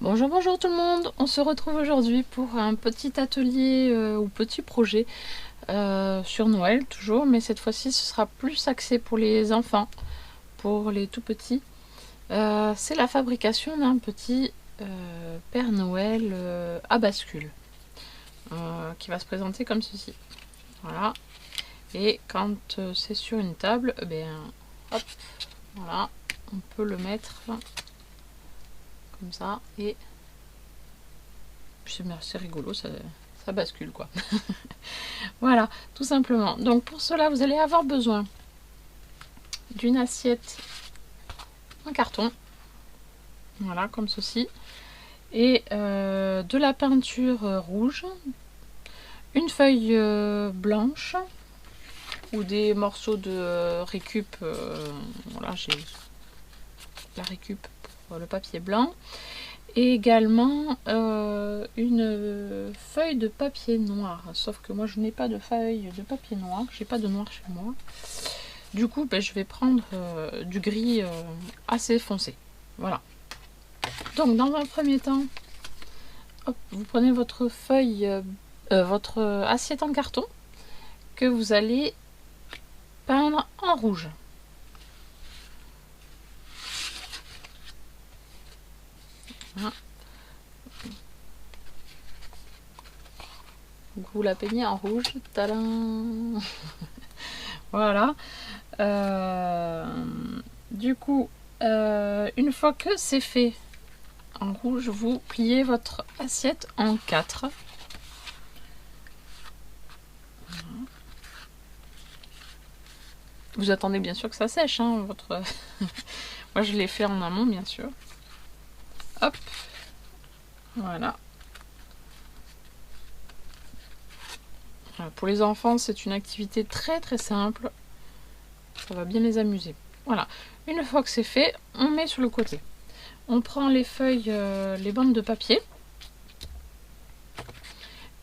Bonjour, bonjour tout le monde. On se retrouve aujourd'hui pour un petit atelier ou petit projet sur Noël toujours, mais cette fois-ci ce sera plus axé pour les enfants, pour les tout petits. C'est la fabrication d'un petit Père Noël à bascule qui va se présenter comme ceci. Voilà. Et quand c'est sur une table, hop, voilà, on peut le mettre comme ça et c'est rigolo, ça bascule quoi. Voilà, tout simplement. Donc pour cela, vous allez avoir besoin d'une assiette en carton, voilà, comme ceci, et de la peinture rouge, une feuille blanche, ou des morceaux de récup, voilà, j'ai la récup pour le papier blanc, et également une feuille de papier noir, sauf que moi je n'ai pas de feuille de papier noir, j'ai pas de noir chez moi. Du coup, je vais prendre du gris assez foncé. Voilà. Donc, dans un premier temps, hop, vous prenez votre feuille, votre assiette en carton que vous allez peindre en rouge. Voilà. Donc, vous la peignez en rouge. Tadam. Voilà. Du coup, une fois que c'est fait en rouge, vous pliez votre assiette en 4. Vous attendez bien sûr que ça sèche, hein, votre... Moi je l'ai fait en amont bien sûr. Hop, voilà. Pour les enfants, c'est une activité très très simple. Ça va bien les amuser. Voilà. Une fois que c'est fait, on met sur le côté. On prend les feuilles, les bandes de papier.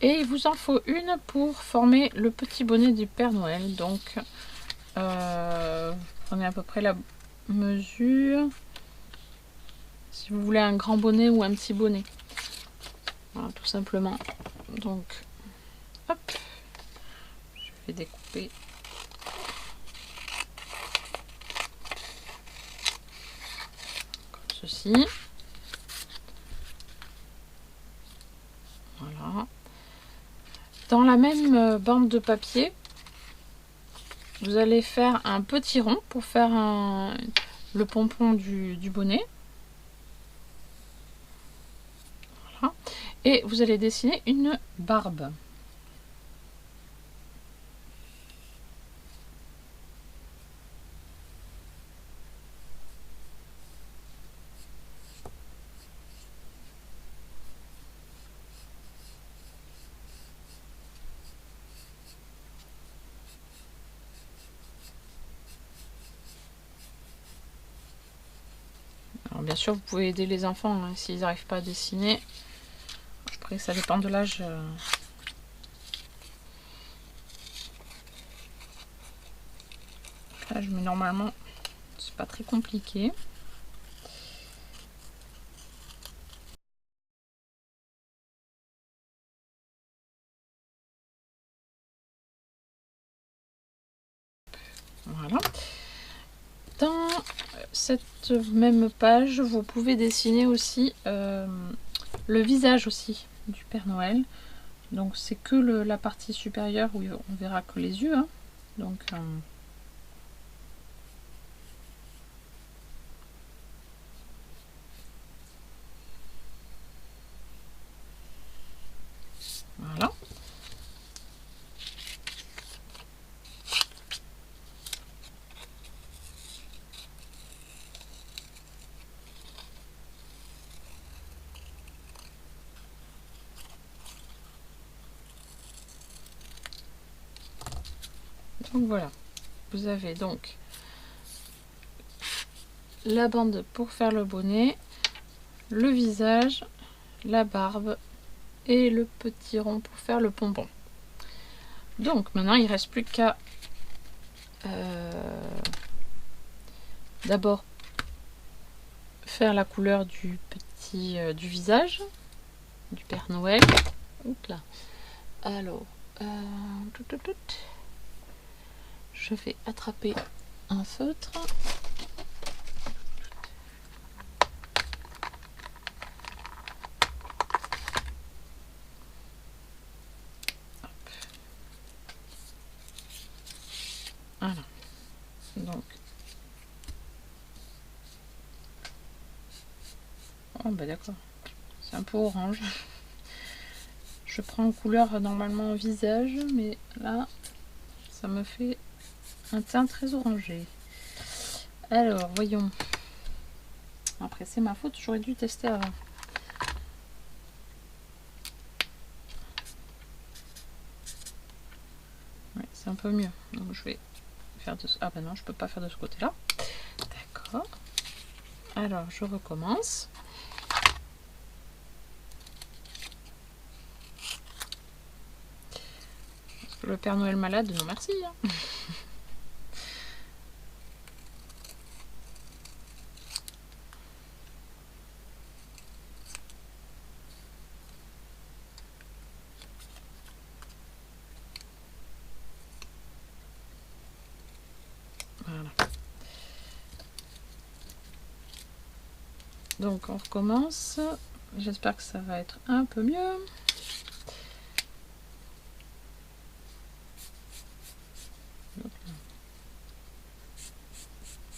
Et il vous en faut une pour former le petit bonnet du Père Noël. Donc, prenez à peu près la mesure. Si vous voulez un grand bonnet ou un petit bonnet. Voilà, tout simplement. Donc, hop. Je vais découper. Comme ceci. Voilà. Dans la même bande de papier, vous allez faire un petit rond pour faire le pompon du bonnet. Voilà. Et vous allez dessiner une barbe. Alors bien sûr, vous pouvez aider les enfants hein, s'ils n'arrivent pas à dessiner. Après, ça dépend de l'âge. Là, je mets normalement, c'est pas très compliqué. Voilà. Dans cette même page, vous pouvez dessiner aussi le visage aussi du Père Noël. Donc c'est que la partie supérieure où on verra que les yeux. Hein. Donc voilà. Donc voilà. Vous avez donc la bande pour faire le bonnet, le visage, la barbe et le petit rond pour faire le pompon. Donc maintenant il ne reste plus qu'à d'abord faire la couleur du partie du visage du Père Noël. Oups là. Alors, je vais attraper un feutre. Voilà. Donc, oh bah d'accord, c'est un peu orange. Je prends en couleur normalement visage, mais là, ça me fait un teint très orangé. Alors, voyons. Après, c'est ma faute, j'aurais dû tester avant. Ouais, c'est un peu mieux. Donc, je vais faire de... Ah bah non, je peux pas faire de ce côté-là. D'accord. Alors, je recommence. Le Père Noël malade, non merci. Hein. Voilà. Donc, on recommence. J'espère que ça va être un peu mieux.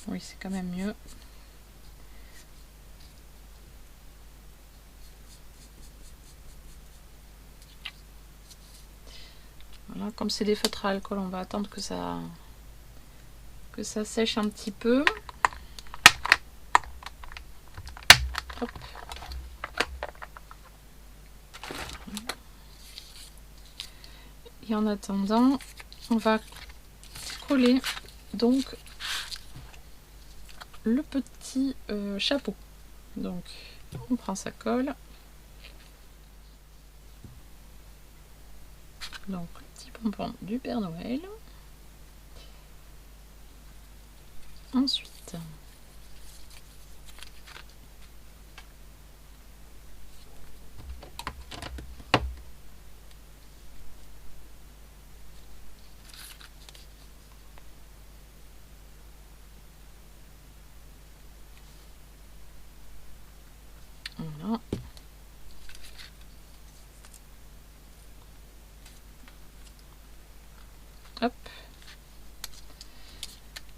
Oui, c'est quand même mieux. Voilà, comme c'est des feutres à alcool, on va attendre que ça sèche un petit peu. Hop. Et en attendant, on va coller donc le petit chapeau. Donc, on prend sa colle. Donc, le petit pompon du Père Noël. Ensuite, voilà. Hop.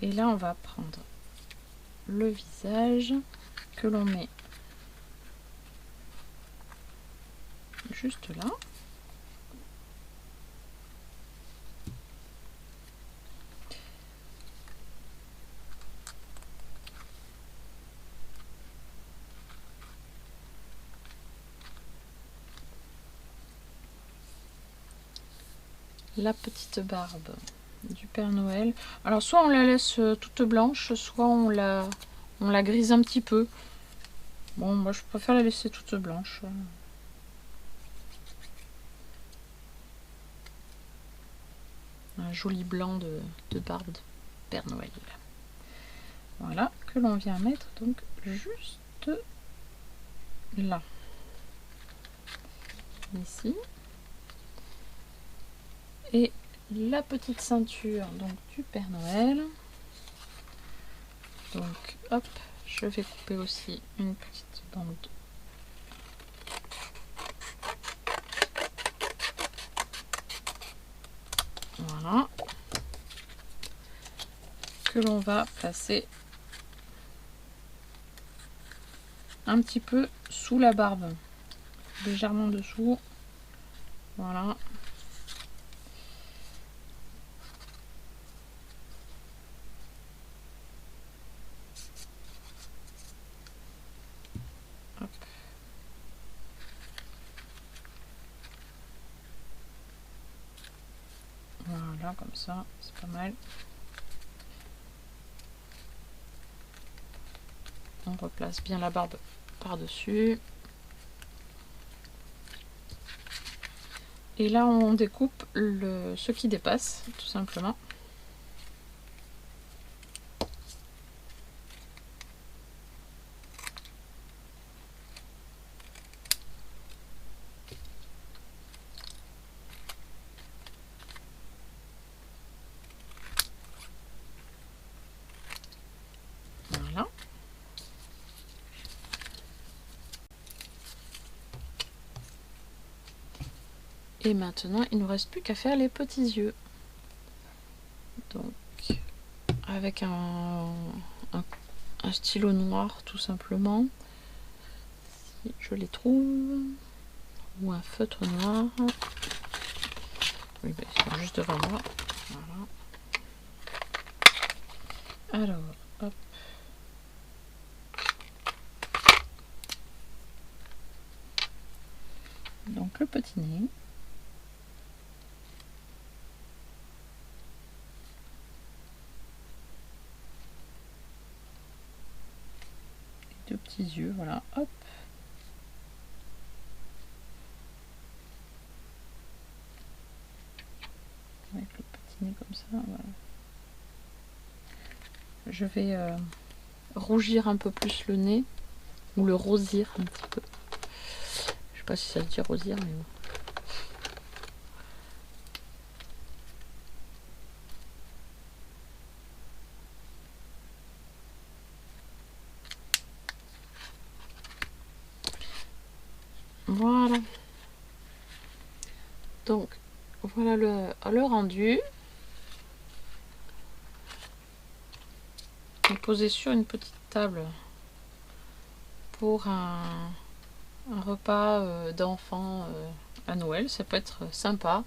Et là, on va prendre le visage que l'on met juste là. La petite barbe du Père Noël. Alors soit on la laisse toute blanche, soit on la grise un petit peu. Bon, moi je préfère la laisser toute blanche. Un joli blanc de barbe de Père Noël. Voilà, que l'on vient mettre donc juste là. Ici. Et la petite ceinture donc du Père Noël. Donc hop, je vais couper aussi une petite bande. Voilà. Que l'on va placer un petit peu sous la barbe. Légèrement dessous. Voilà. Hop. Voilà, comme ça, c'est pas mal. On replace bien la barbe par-dessus. Et là, on découpe ce qui dépasse, tout simplement. Et maintenant, il ne nous reste plus qu'à faire les petits yeux. Donc, avec un stylo noir, tout simplement. Si je les trouve. Ou un feutre noir. Oui, ben, ils sont juste devant moi. Voilà. Alors, hop. Donc, le petit nez. Deux petits yeux, voilà, hop. Avec le petit nez comme ça, voilà. Je vais rougir un peu plus le nez, ou le rosir un petit peu. Je sais pas si ça se dit rosir, mais bon. Voilà. Donc, voilà le rendu. Posé sur une petite table pour un repas d'enfants à Noël, ça peut être sympa.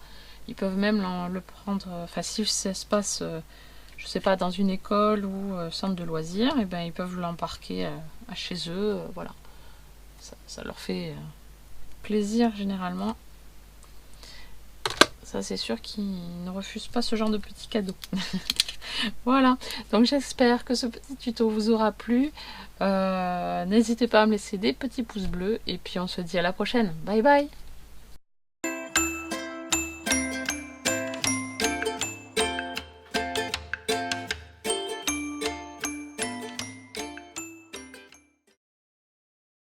Ils peuvent même le prendre, enfin si ça se passe, je sais pas, dans une école ou centre de loisirs, et ben ils peuvent l'embarquer à chez eux, voilà. Ça leur fait plaisir généralement. Ça c'est sûr qu'ils ne refusent pas ce genre de petits cadeaux. Voilà, donc j'espère que ce petit tuto vous aura plu. N'hésitez pas à me laisser des petits pouces bleus et puis on se dit à la prochaine. Bye bye!